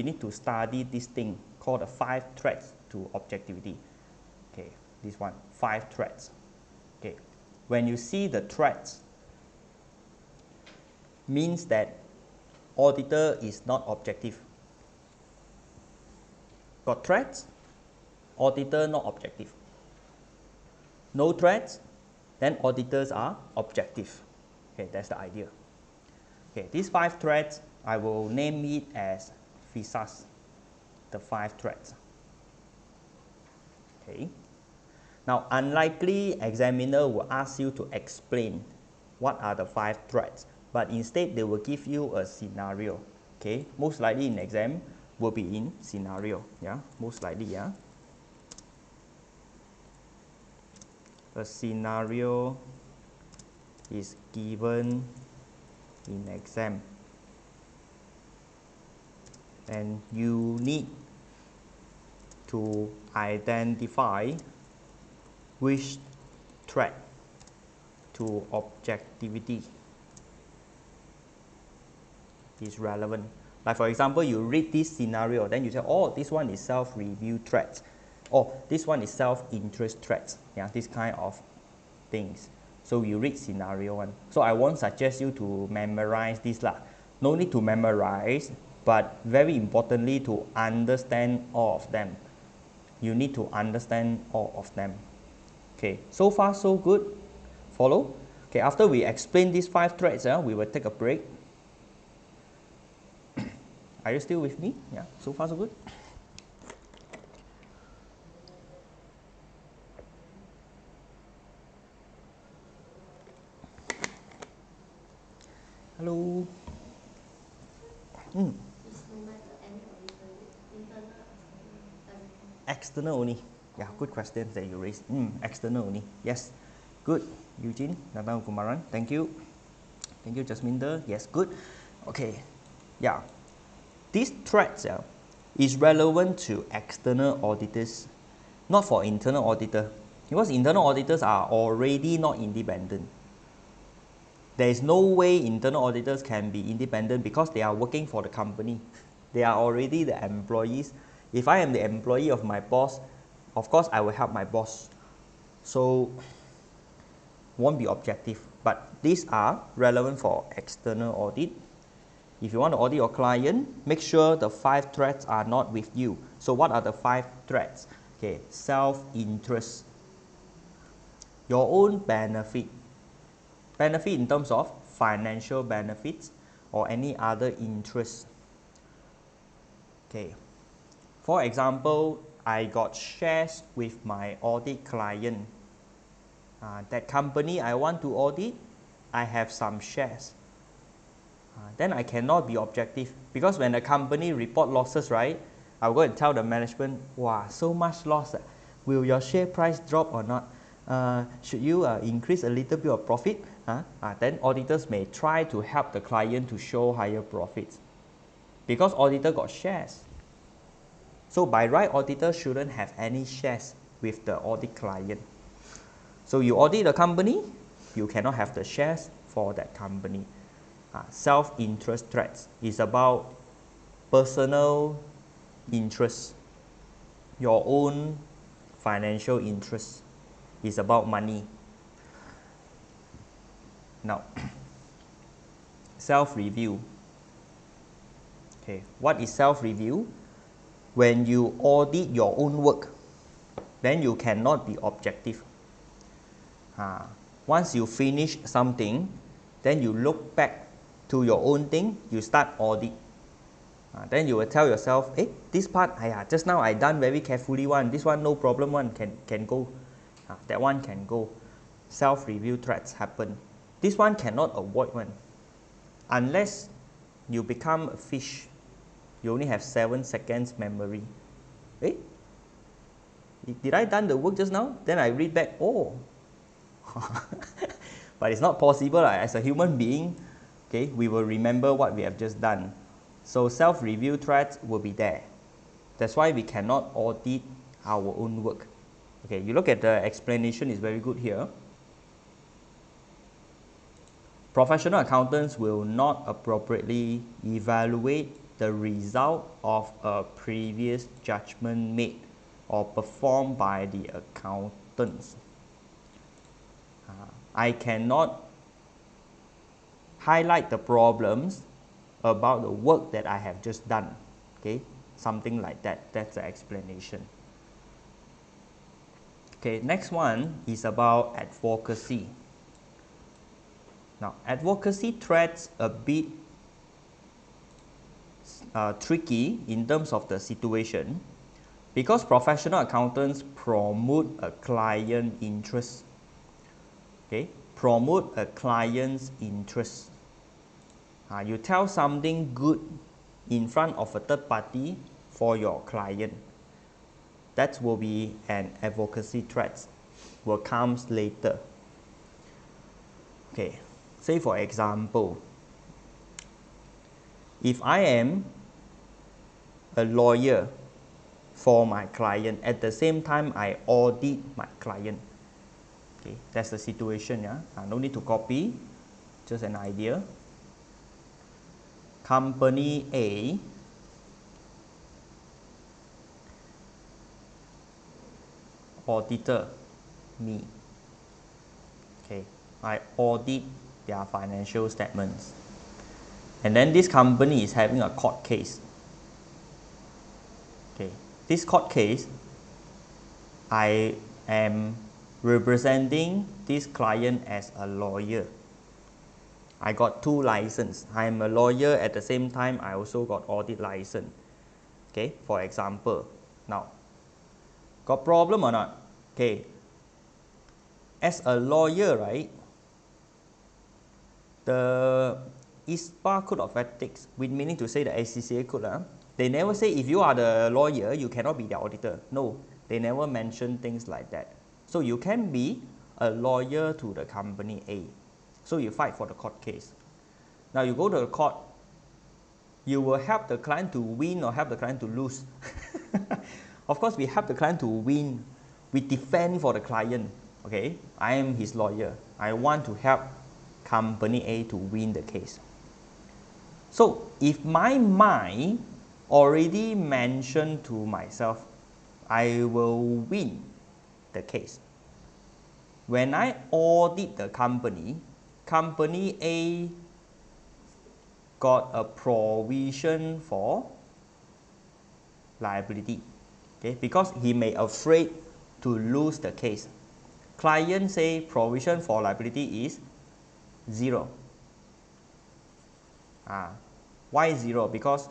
need to study this thing called the 5 threats to objectivity. Okay, this one, 5 threats. Okay, when you see the threats, means that auditor is not objective. Got threats, auditor not objective. No threats, then auditors are objective. Okay, that's the idea. Okay, these 5 threats, I will name it as FISAs, the 5 threats. Okay. Now, unlikely examiner will ask you to explain what are the 5 threats, but instead they will give you a scenario. Okay, most likely in exam will be in scenario. Yeah, most likely. Yeah, a scenario is given in exam, and you need to identify which threat to objectivity is relevant. Like for example, you read this scenario, then you say, oh, this one is self-review threat, or this one is self-interest threat. Yeah, this kind of things. So you read scenario one. So I won't suggest you to memorize this lah. No need to memorize, but very importantly to understand all of them. You need to understand all of them. Okay, so far so good. Follow? Okay, after we explain these 5 threats, we will take a break. Are you still with me? Yeah, so far so good. Hello. External only. Yeah, good questions that you raised. External only. Yes. Good. Eugene, Nathan Kumaran. Thank you. Thank you, Jasminder. Yes, good. Okay. Yeah. These threats is relevant to external auditors, not for internal auditor. Because internal auditors are already not independent. There is no way internal auditors can be independent because they are working for the company. They are already the employees. If I am the employee of my boss, of course I will help my boss. So, won't be objective. But these are relevant for external audit. If you want to audit your client, make sure the 5 threats are not with you. So what are the 5 threats? Okay, self-interest. Your own benefit. Benefit in terms of financial benefits or any other interest. Okay. For example, I got shares with my audit client. That company I want to audit, I have some shares. Then I cannot be objective because when the company report losses, right, I'll go and tell the management, wow, so much loss. Will your share price drop or not? Should you increase a little bit of profit? Then auditors may try to help the client to show higher profits because auditor got shares. So by right, auditor shouldn't have any shares with the audit client. So you audit the company, you cannot have the shares for that company. Self-interest threats is about personal interest. Your own financial interest is about money. Now, self-review. Okay, what is self-review? When you audit your own work, then you cannot be objective. Once you finish something, then you look back to your own thing, you start audit. Then you will tell yourself, hey, this part, just now I done very carefully one, this one no problem one, can go. That one can go. Self-review threats happen. This one cannot avoid one. Unless you become a fish, you only have 7 seconds memory. Hey, did I done the work just now? Then I read back, oh. But it's not possible. As a human being, okay, we will remember what we have just done. So self-review threats will be there. That's why we cannot audit our own work. Okay, you look at the explanation, is very good here. Professional accountants will not appropriately evaluate the result of a previous judgment made or performed by the accountants. I cannot highlight the problems about the work that I have just done. Okay, something like that. That's the explanation. Okay, next one is about advocacy. Now, advocacy threads a bit tricky in terms of the situation because professional accountants promote a client interest. Okay, promote a client's interest. You tell something good in front of a third party for your client. That will be an advocacy threat. Will comes later. Okay, say for example, if I am a lawyer for my client, at the same time I audit my client. Okay, that's the situation. Yeah, no need to copy, just an idea. Company A auditor me. Okay, I audit their financial statements. And then this company is having a court case. Okay, this court case, I am representing this client as a lawyer. I got 2 licenses. I am a lawyer at the same time I also got audit license. Okay, for example, now, got problem or not? Okay, as a lawyer, right, the ISPA Code of Ethics, with meaning to say the ACCA code, they never say if you are the lawyer, you cannot be the auditor. No, they never mention things like that. So you can be a lawyer to the company A. So you fight for the court case. Now you go to the court, you will help the client to win or help the client to lose. Of course, we help the client to win. We defend for the client. Okay, I am his lawyer. I want to help company A to win the case. So if my mind already mentioned to myself, I will win the case. When I audit the company, company A got a provision for liability. Okay, because he may afraid to lose the case. Client say provision for liability is 0. Why 0? Because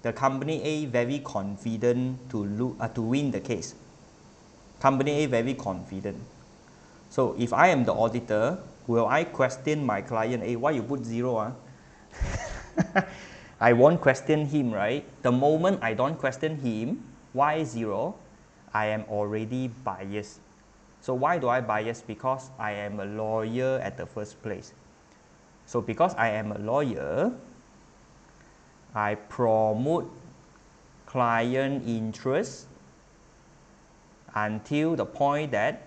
the company A very confident to win the case. Company A very confident. So if I am the auditor, will I question my client A? Why you put 0? I won't question him, right? The moment I don't question him, why 0? I am already biased. So why do I bias? Because I am a lawyer at the first place. So because I am a lawyer, I promote client interest until the point that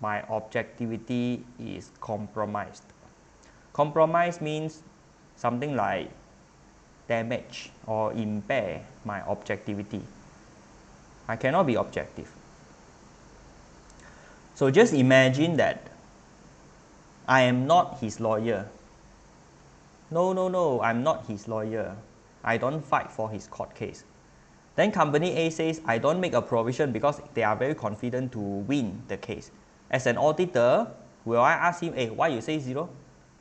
my objectivity is compromised. Compromise means something like damage or impair my objectivity. I cannot be objective. So just imagine that I am not his lawyer. No, I'm not his lawyer. I don't fight for his court case. Then company A says, I don't make a provision because they are very confident to win the case. As an auditor, will I ask him, hey, why you say 0?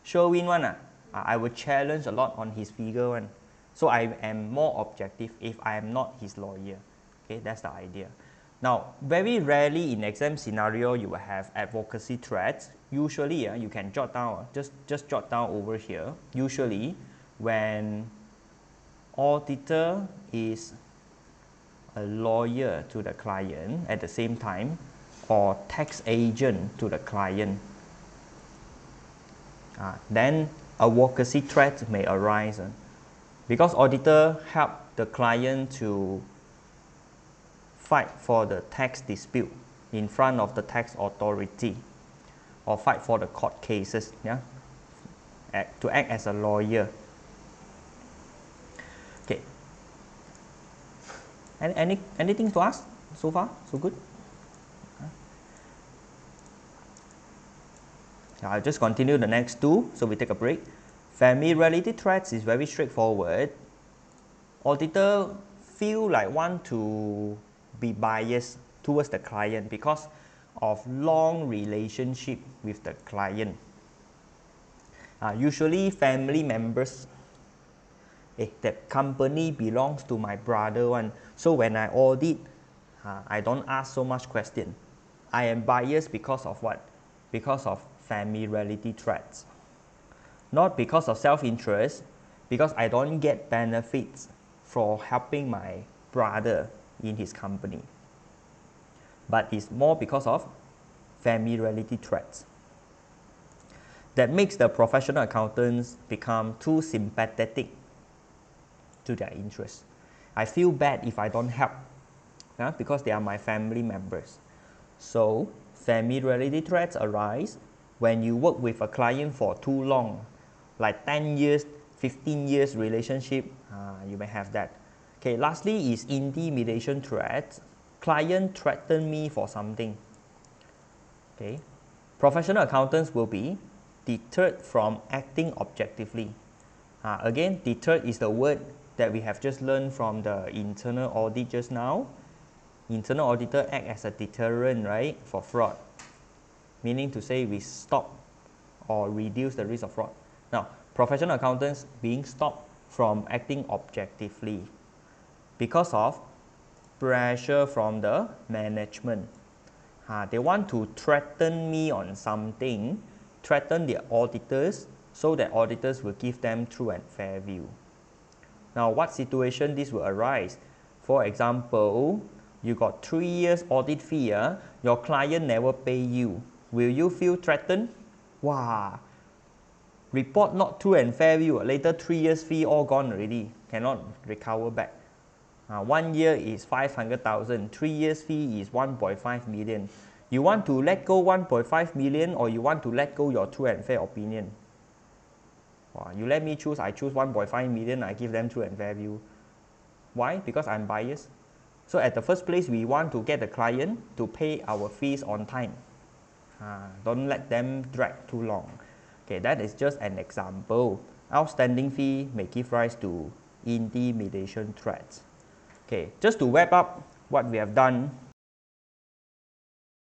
Sure win one. I will challenge a lot on his figure one. So I am more objective if I am not his lawyer. Okay, that's the idea. Now, very rarely in exam scenario, you will have advocacy threats. Usually, you can jot down, just jot down over here. Usually, when auditor is a lawyer to the client at the same time, or tax agent to the client, then advocacy threat may arise. Because auditor help the client to fight for the tax dispute in front of the tax authority, or fight for the court cases, to act as a lawyer. Anything to ask so far? So good? I'll just continue the next two, so we take a break. Family-related threats is very straightforward. Auditor feel like want to be biased towards the client because of long relationship with the client. Usually family members, that company belongs to my brother one. So when I audit, I don't ask so much question. I am biased because of what? Because of family-related threats. Not because of self-interest, because I don't get benefits for helping my brother in his company. But it's more because of family-related threats. That makes the professional accountants become too sympathetic to their interests. I feel bad if I don't help, because they are my family members. So family-related threats arise when you work with a client for too long, like 10 years, 15 years relationship, you may have that. Okay, lastly is intimidation threats. Client threatened me for something. Okay, professional accountants will be deterred from acting objectively. Again, deterred is the word that we have just learned from the internal audit just now. Internal auditor act as a deterrent, right, for fraud. Meaning to say we stop or reduce the risk of fraud. Now, professional accountants being stopped from acting objectively because of pressure from the management. They want to threaten me on something, threaten the auditors so that auditors will give them true and fair view. Now, what situation this will arise? For example, you got 3 years audit fee, your client never pay you. Will you feel threatened? Wow, report not true and fair view, later 3 years fee all gone already, cannot recover back. 1 year is 500,000, 3 years fee is 1.5 million. You want to let go 1.5 million or you want to let go your true and fair opinion? You let me choose, I choose 1.5 million, I give them true and fair view. Why? Because I'm biased. So at the first place, we want to get the client to pay our fees on time. Don't let them drag too long. Okay, that is just an example. Outstanding fee may give rise to intimidation threats. Okay, just to wrap up what we have done